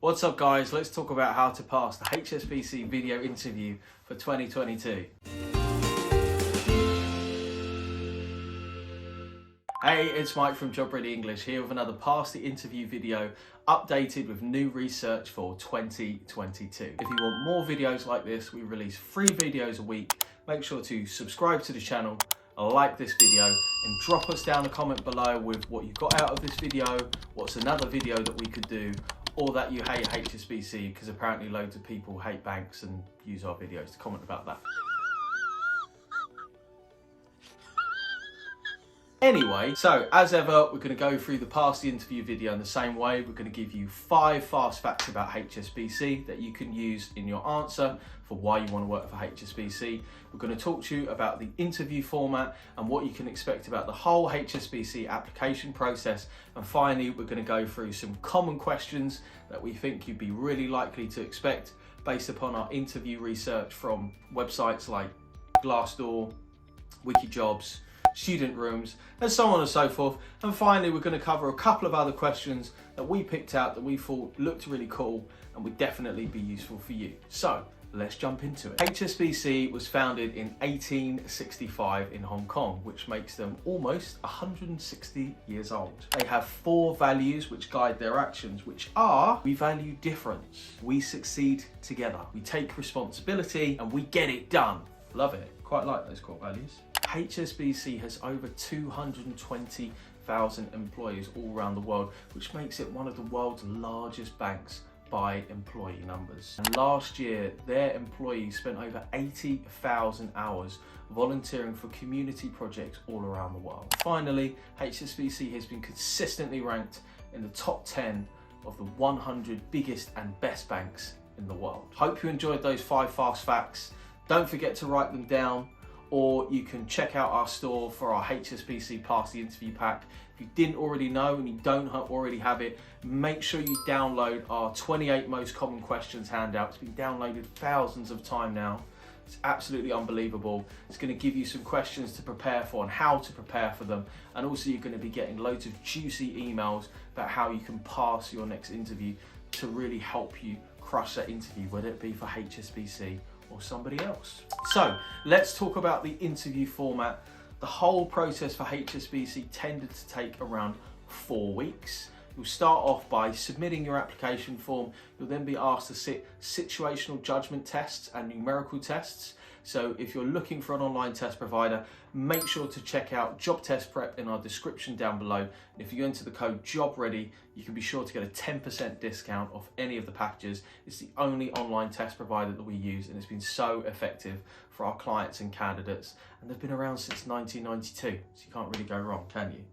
What's up guys, let's talk about how to pass the HSBC video interview for 2022. Hey, it's Mike from Job Ready English here with another Pass the Interview video updated with new research for 2022. If you want more videos like this, we release 3 videos a week. Make sure to subscribe to the channel, like this video, and drop us down a comment below with what you got out of this video, what's another video that we could do, or that you hate HSBC, because apparently loads of people hate banks and use our videos. To comment about that. Anyway, so as ever, we're going to go through the Pass the Interview video in the same way. We're going to give you 5 fast facts about HSBC that you can use in your answer for why you want to work for HSBC. We're going to talk to you about the interview format and what you can expect about the whole HSBC application process. And finally, we're going to go through some common questions that we think you'd be really likely to expect based upon our interview research from websites like Glassdoor, Wikijobs, student rooms, and so on and so forth. And finally, we're going to cover a couple of other questions that we picked out that we thought looked really cool and would definitely be useful for you. So let's jump into it. HSBC was founded in 1865 in Hong Kong, which makes them almost 160 years old. They have 4 values which guide their actions, which are: we value difference, we succeed together, we take responsibility, and we get it done. Love it. Quite like those core values. HSBC has over 220,000 employees all around the world, which makes it one of the world's largest banks by employee numbers. And last year, their employees spent over 80,000 hours volunteering for community projects all around the world. Finally, HSBC has been consistently ranked in the top 10 of the 100 biggest and best banks in the world. Hope you enjoyed those 5 fast facts. Don't forget to write them down, or you can check out our store for our HSBC Pass the Interview pack. If you didn't already know and you don't already have it, make sure you download our 28 most common questions handout. It's been downloaded thousands of times now. It's absolutely unbelievable. It's going to give you some questions to prepare for and how to prepare for them. And also you're going to be getting loads of juicy emails about how you can pass your next interview to really help you crush that interview, whether it be for HSBC or somebody else. So let's talk about the interview format. The whole process for HSBC tended to take around 4 weeks. You'll start off by submitting your application form. You'll then be asked to sit situational judgment tests and numerical tests. So if you're looking for an online test provider, make sure to check out Job Test Prep in our description down below. And if you enter the code JOBREADY, you can be sure to get a 10% discount off any of the packages. It's the only online test provider that we use, and it's been so effective for our clients and candidates. And they've been around since 1992, so you can't really go wrong, can you?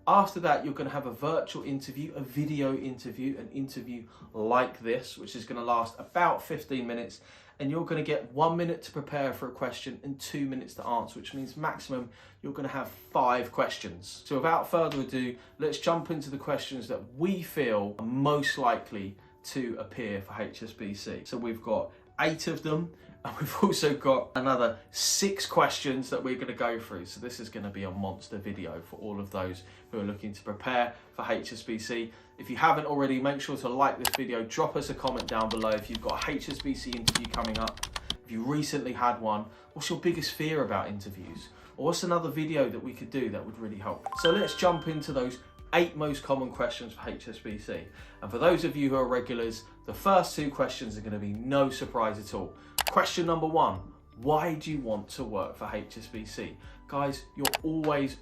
After that, you're going to have a virtual interview, a video interview, an interview like this, which is going to last about 15 minutes. And you're going to get 1 minute to prepare for a question and 2 minutes to answer, which means maximum you're going to have 5 questions. So without further ado, let's jump into the questions that we feel are most likely to appear for HSBC. So we've got 8 of them, and we've also got another 6 questions that we're going to go through. So this is going to be a monster video for all of those who are looking to prepare for HSBC. If you haven't already, make sure to like this video, drop us a comment down below if you've got a HSBC interview coming up, if you recently had one, what's your biggest fear about interviews? Or what's another video that we could do that would really help? So let's jump into those 8 most common questions for HSBC. And for those of you who are regulars, the first 2 questions are going to be no surprise at all. Question number 1, why do you want to work for HSBC? Guys, you're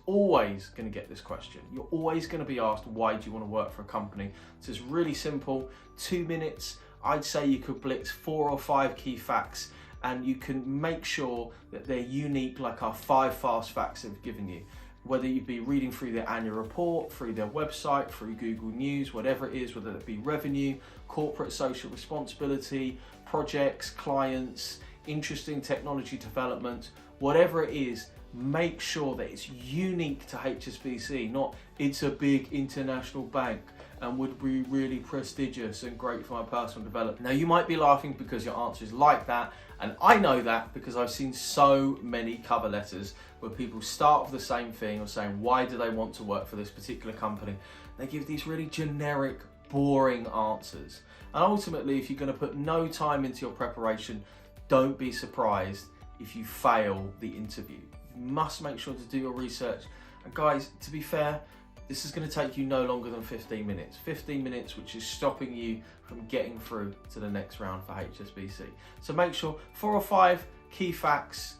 always going to get this question. You're always going to be asked, why do you want to work for a company? So it's really simple, 2 minutes. I'd say you could blitz 4 or 5 key facts, and you can make sure that they're unique, like our 5 fast facts that we've given you. Whether you be reading through their annual report, through their website, through Google News, whatever it is, whether it be revenue, corporate social responsibility, projects, clients, interesting technology development, whatever it is, make sure that it's unique to HSBC, not it's a big international bank and would be really prestigious and great for my personal development. Now you might be laughing because your answer is like that, and I know that because I've seen so many cover letters where people start with the same thing or saying why do they want to work for this particular company. They give these really generic boring answers. And ultimately, if you're going to put no time into your preparation, don't be surprised if you fail the interview. You must make sure to do your research. And guys, to be fair, this is going to take you no longer than 15 minutes. 15 minutes, which is stopping you from getting through to the next round for HSBC. So make sure 4 or 5 key facts,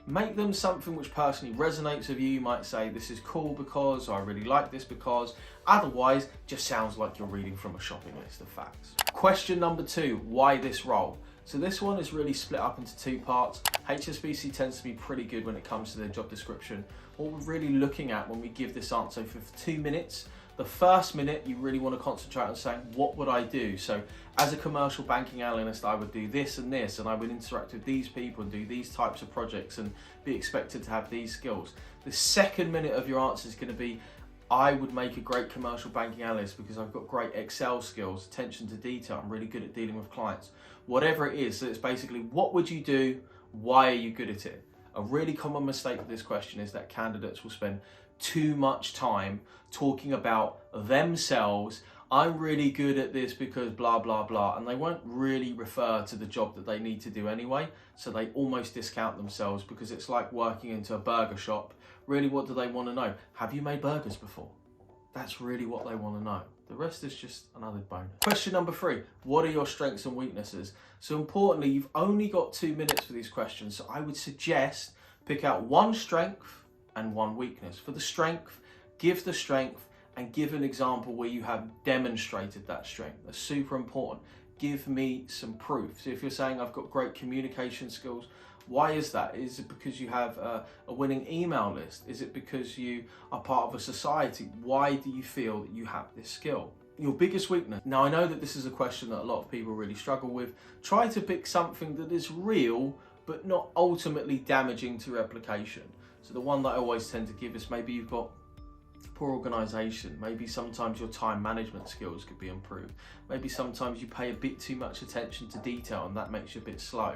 make them something which personally resonates with you. You might say, this is cool because, or I really like this because. Otherwise, just sounds like you're reading from a shopping list of facts. Question number 2, why this role? So this one is really split up into 2 parts. HSBC tends to be pretty good when it comes to their job description. What we're really looking at when we give this answer for 2 minutes, the first minute you really want to concentrate on saying, what would I do? So as a commercial banking analyst, I would do this and this, and I would interact with these people and do these types of projects and be expected to have these skills. The second minute of your answer is going to be, I would make a great commercial banking analyst because I've got great Excel skills, attention to detail, I'm really good at dealing with clients. Whatever it is, so it's basically, what would you do? Why are you good at it? A really common mistake with this question is that candidates will spend too much time talking about themselves. I'm really good at this because blah, blah, blah. And they won't really refer to the job that they need to do anyway. So they almost discount themselves because it's like working into a burger shop. Really, what do they want to know? Have you made burgers before? That's really what they want to know. The rest is just another bonus. Question number 3, what are your strengths and weaknesses? So importantly, you've only got 2 minutes for these questions. So I would suggest pick out 1 strength and 1 weakness. For the strength, give the strength and give an example where you have demonstrated that strength. That's super important. Give me some proof. So if you're saying I've got great communication skills, why is that? Is it because you have a winning email list? Is it because you are part of a society? Why do you feel that you have this skill? Your biggest weakness. Now I know that this is a question that a lot of people really struggle with. Try to pick something that is real, but not ultimately damaging to replication. So the one that I always tend to give is maybe you've got poor organisation. Maybe sometimes your time management skills could be improved. Maybe sometimes you pay a bit too much attention to detail and that makes you a bit slow.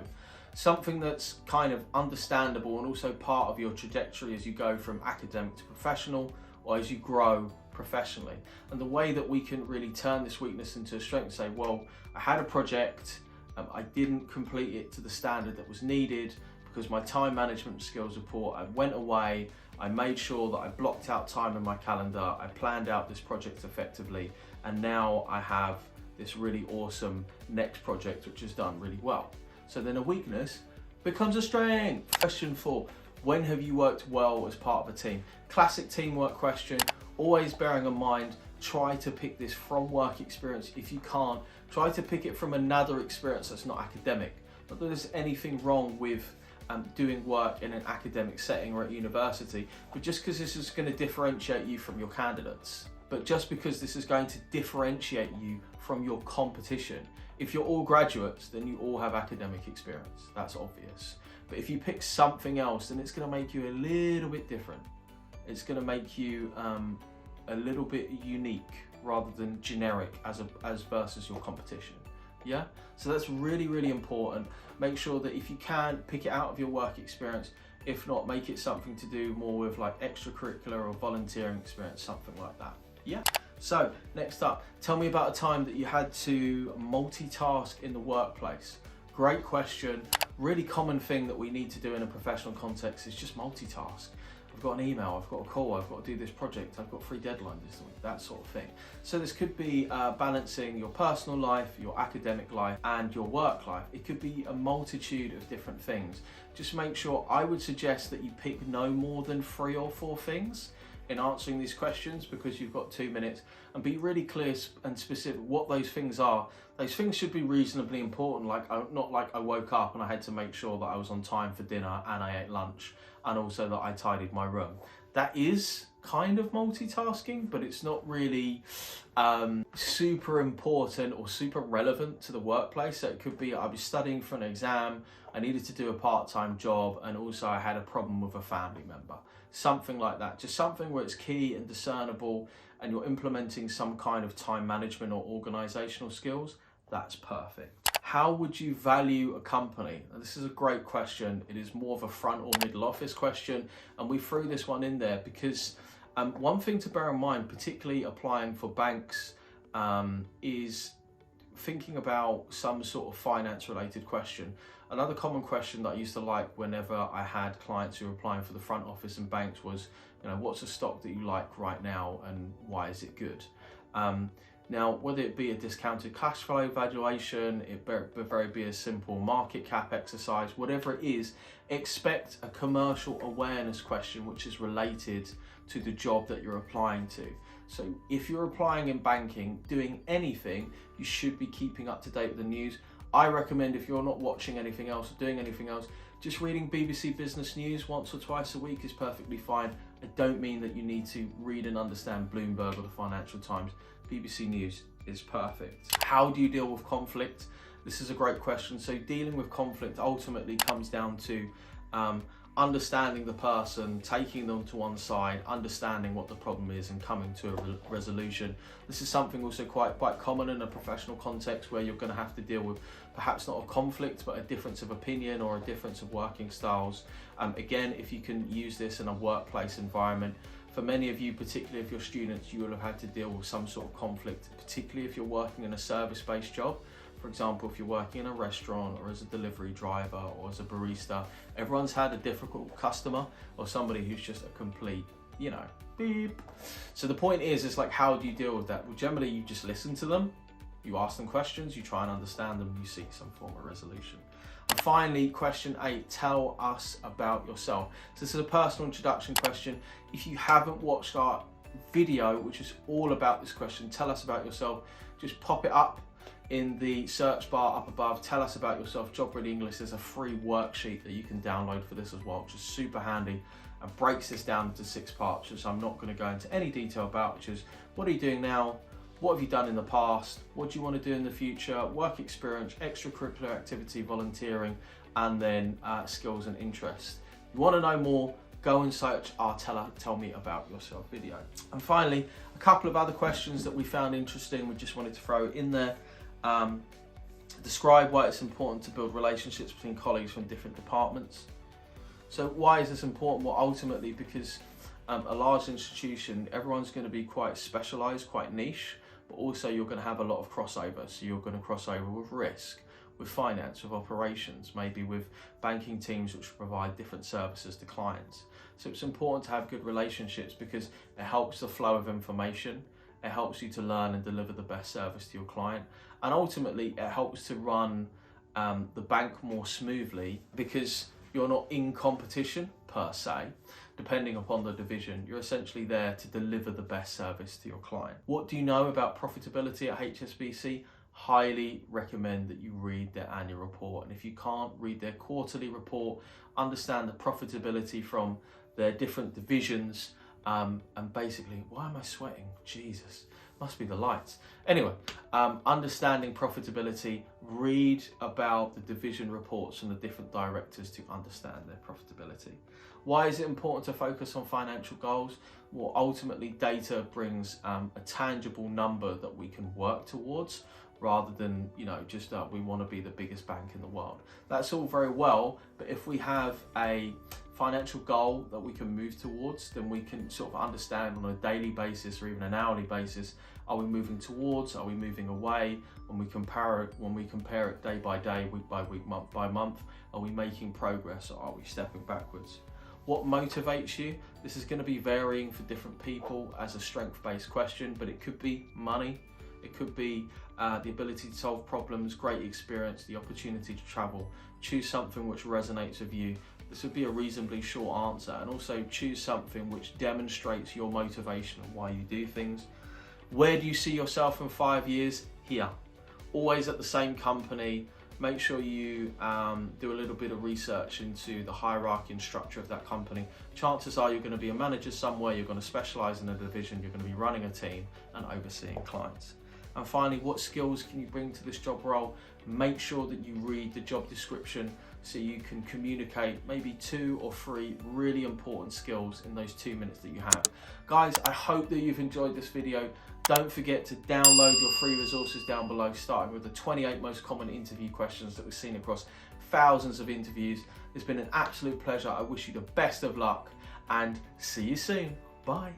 Something that's kind of understandable and also part of your trajectory as you go from academic to professional or as you grow professionally. And the way that we can really turn this weakness into a strength, say, well, I had a project, I didn't complete it to the standard that was needed because my time management skills are poor. I went away, I made sure that I blocked out time in my calendar, I planned out this project effectively, and now I have this really awesome next project which is done really well. So then a weakness becomes a strength. Question 4, when have you worked well as part of a team? Classic teamwork question, always bearing in mind, try to pick this from work experience. If you can't, try to pick it from another experience that's not academic. Not that there's anything wrong with doing work in an academic setting or at university, but just because this is going to differentiate you from your candidates. But just because this is going to differentiate you from your competition. If you're all graduates, then you all have academic experience. That's obvious. But if you pick something else, then it's going to make you a little bit different. It's going to make you a little bit unique rather than generic as versus your competition. Yeah? So that's really, really important. Make sure that if you can, pick it out of your work experience. If not, make it something to do more with like extracurricular or volunteering experience, something like that. Yeah? So next up, tell me about a time that you had to multitask in the workplace. Great question. Really common thing that we need to do in a professional context is just multitask. I've got an email, I've got a call, I've got to do this project, I've got 3 deadlines this week, that sort of thing. So this could be balancing your personal life, your academic life, and your work life. It could be a multitude of different things. Just make sure, I would suggest that you pick no more than 3 or 4 things in answering these questions because you've got 2 minutes, and be really clear and specific what those things are. Those things should be reasonably important, like not like I woke up and I had to make sure that I was on time for dinner and I ate lunch and also that I tidied my room. That is kind of multitasking, but it's not really super important or super relevant to the workplace. So it could be I was studying for an exam, I needed to do a part-time job, and also I had a problem with a family member. Something like that, just something where it's key and discernible and you're implementing some kind of time management or organizational skills. That's perfect. How would you value a company? Now, this is a great question. It is more of a front or middle office question, and we threw this one in there because one thing to bear in mind, particularly applying for banks, is thinking about some sort of finance related question. Another common question that I used to like whenever I had clients who were applying for the front office in banks was, what's a stock that you like right now and why is it good? Now, whether it be a discounted cash flow valuation, it very be a simple market cap exercise, whatever it is, expect a commercial awareness question which is related to the job that you're applying to. So if you're applying in banking, doing anything, you should be keeping up to date with the news. I recommend, if you're not watching anything else or doing anything else, just reading BBC Business News once or twice a week is perfectly fine. I don't mean that you need to read and understand Bloomberg or the Financial Times. BBC News is perfect. How do you deal with conflict? This is a great question. So dealing with conflict ultimately comes down to understanding the person, taking them to one side, understanding what the problem is and coming to a resolution. This is something also quite common in a professional context where you're going to have to deal with perhaps not a conflict but a difference of opinion or a difference of working styles. Again, if you can use this in a workplace environment, for many of you, particularly if you're students, you will have had to deal with some sort of conflict, particularly if you're working in a service-based job. For example, if you're working in a restaurant or as a delivery driver or as a barista, everyone's had a difficult customer or somebody who's just a complete, beep. So the point is like, how do you deal with that? Well, generally you just listen to them, you ask them questions, you try and understand them, you seek some form of resolution. And finally, question 8, tell us about yourself. So this is a personal introduction question. If you haven't watched our video, which is all about this question, tell us about yourself, just pop it up in the search bar up above, tell us about yourself, Job Ready English. There's a free worksheet that you can download for this as well, which is super handy and breaks this down into 6 parts, which I'm not going to go into any detail about, which is what are you doing now, what have you done in the past, what do you want to do in the future, work experience, extracurricular activity, volunteering, and then skills and interests. You want to know more, go and search our Tell Me About Yourself video. And finally, a couple of other questions that we found interesting, we just wanted to throw in there. Describe why it's important to build relationships between colleagues from different departments. So why is this important? Well, ultimately because a large institution, everyone's going to be quite specialised, quite niche, but also you're going to have a lot of crossover. So you're going to cross over with risk, with finance, with operations, maybe with banking teams which provide different services to clients. So it's important to have good relationships because it helps the flow of information. It helps you to learn and deliver the best service to your client. And ultimately, it helps to run the bank more smoothly because you're not in competition per se, depending upon the division. You're essentially there to deliver the best service to your client. What do you know about profitability at HSBC? Highly recommend that you read their annual report. And if you can't read their quarterly report, understand the profitability from their different divisions. And basically, why am I sweating? Jesus, must be the lights. Anyway, understanding profitability, read about the division reports from the different directors to understand their profitability. Why is it important to focus on financial goals? Well, ultimately data brings a tangible number that we can work towards rather than, just we want to be the biggest bank in the world. That's all very well, but if we have a financial goal that we can move towards, then we can sort of understand on a daily basis or even an hourly basis, are we moving towards, are we moving away? When we compare it day by day, week by week, month by month, are we making progress or are we stepping backwards? What motivates you? This is going to be varying for different people as a strength-based question, but it could be money, it could be the ability to solve problems, great experience, the opportunity to travel. Choose something which resonates with you. This would be a reasonably short answer, and also choose something which demonstrates your motivation and why you do things. Where do you see yourself in 5 years? Here. Always at the same company. Make sure you do a little bit of research into the hierarchy and structure of that company. Chances are you're going to be a manager somewhere, you're going to specialise in a division, you're going to be running a team and overseeing clients. And finally, what skills can you bring to this job role? Make sure that you read the job description so you can communicate maybe 2 or 3 really important skills in those 2 minutes that you have. Guys, I hope that you've enjoyed this video. Don't forget to download your free resources down below, starting with the 28 most common interview questions that we've seen across thousands of interviews. It's been an absolute pleasure. I wish you the best of luck and see you soon. Bye.